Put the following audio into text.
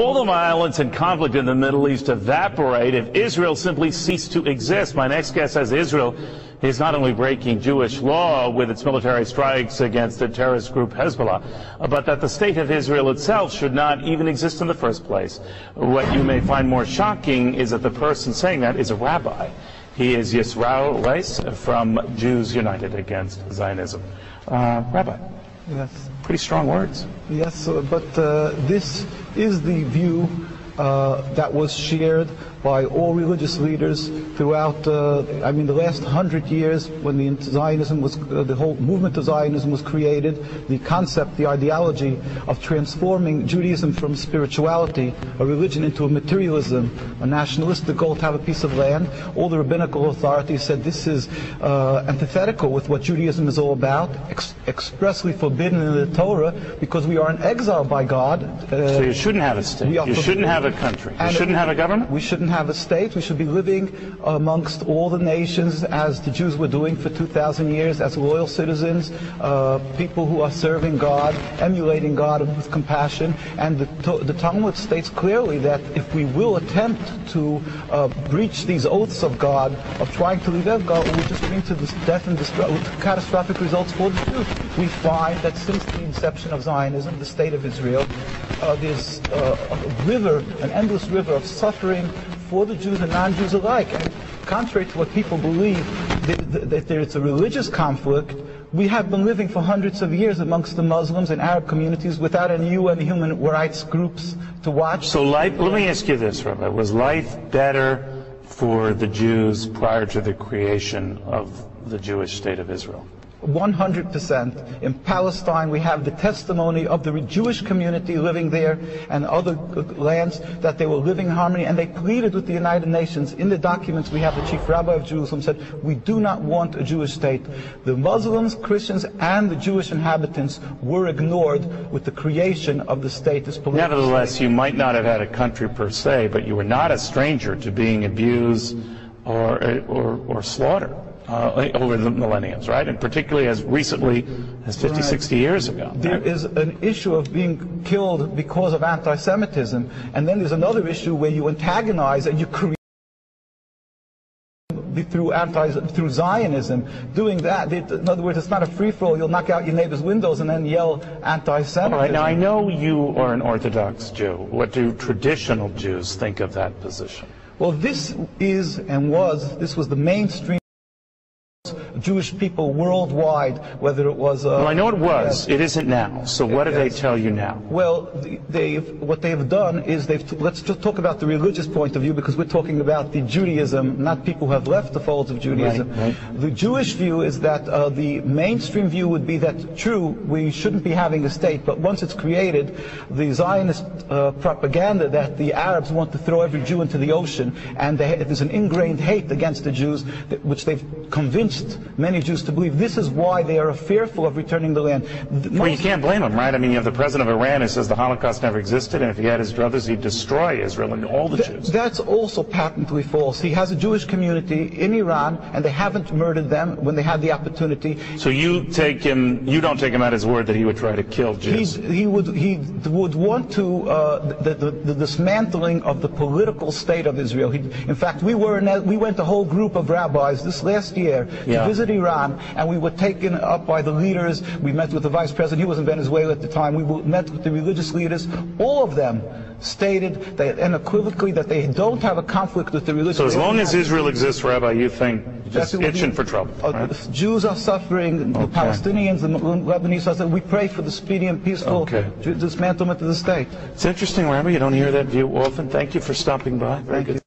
All the violence and conflict in the Middle East evaporate if Israel simply ceased to exist. My next guest says Israel is not only breaking Jewish law with its military strikes against the terrorist group Hezbollah, but that the state of Israel itself should not even exist in the first place. What you may find more shocking is that the person saying that is a rabbi. He is Yisrael Weiss from Jews United Against Zionism. Rabbi. Yes. Pretty strong words. Yes, but this is the view that was shared by all religious leaders throughout, the last 100 years when the whole movement of Zionism was created. The concept, the ideology of transforming Judaism from spirituality, a religion, into a materialism, a nationalistic goal to have a piece of land. All the rabbinical authorities said this is antithetical with what Judaism is all about, expressly forbidden in the Torah, because we are in exile by God. So you shouldn't have a state. You shouldn't have a country. You shouldn't have a government. We shouldn't have a state. We should be living amongst all the nations as the Jews were doing for 2,000 years, as loyal citizens, people who are serving God, emulating God with compassion. And the Talmud states clearly that if we will attempt to breach these oaths of God, of trying to leave God, it will just bring to death and catastrophic results for the Jews. We find that since the inception of Zionism, the state of Israel, there's an endless river of suffering for the Jews and non-Jews alike. And contrary to what people believe, that there's a religious conflict, we have been living for hundreds of years amongst the Muslims and Arab communities without any UN human rights groups to watch. So let me ask you this, Rabbi. Was life better for the Jews prior to the creation of the Jewish state of Israel? 100%. In Palestine, we have the testimony of the Jewish community living there and other lands that they were living in harmony, and they pleaded with the United Nations. In the documents, we have the chief rabbi of Jerusalem said, we do not want a Jewish state. The Muslims, Christians, and the Jewish inhabitants were ignored with the creation of the state. Nevertheless, you might not have had a country per se, but you were not a stranger to being abused or slaughtered over the millenniums, right? And particularly as recently as 50, 60 years ago. There is an issue of being killed because of anti-Semitism, and then there's another issue where you antagonize and you create through Zionism. Doing that, in other words, it's not a free-for-all. You'll knock out your neighbor's windows and then yell anti-Semitism. All right, now I know you are an Orthodox Jew. What do traditional Jews think of that position? Well, this was the mainstream Jewish people worldwide, whether it was... well, I know it was. It isn't now. So what do they tell you now? Well, what they've done is let's just talk about the religious point of view, because we're talking about the Judaism, not people who have left the folds of Judaism. Right. The Jewish view is that the mainstream view would be that, true, we shouldn't be having a state, but once it's created, the Zionist propaganda that the Arabs want to throw every Jew into the ocean, and there's an ingrained hate against the Jews, which they've convinced many Jews to believe. This is why they are fearful of returning the land. Well, you can't blame them, right? I mean, you have the president of Iran who says the Holocaust never existed, and if he had his druthers, he'd destroy Israel and all the Jews. That's also patently false. He has a Jewish community in Iran, and they haven't murdered them when they had the opportunity. So you don't take him at his word that he would try to kill Jews? He would want to the dismantling of the political state of Israel. In fact, we went a whole group of rabbis this last year to visit Iran, and we were taken up by the leaders. We met with the vice president. He was in Venezuela at the time. We met with the religious leaders. All of them stated that unequivocally that they don't have a conflict with the religion. So as long as Israel exists, Rabbi, you think just itching for trouble, right? Jews are suffering, the Palestinians, the Lebanese are suffering. We pray for the speedy and peaceful dismantlement of the state. It's interesting, Rabbi. You don't hear that view often. Thank you for stopping by. Very good.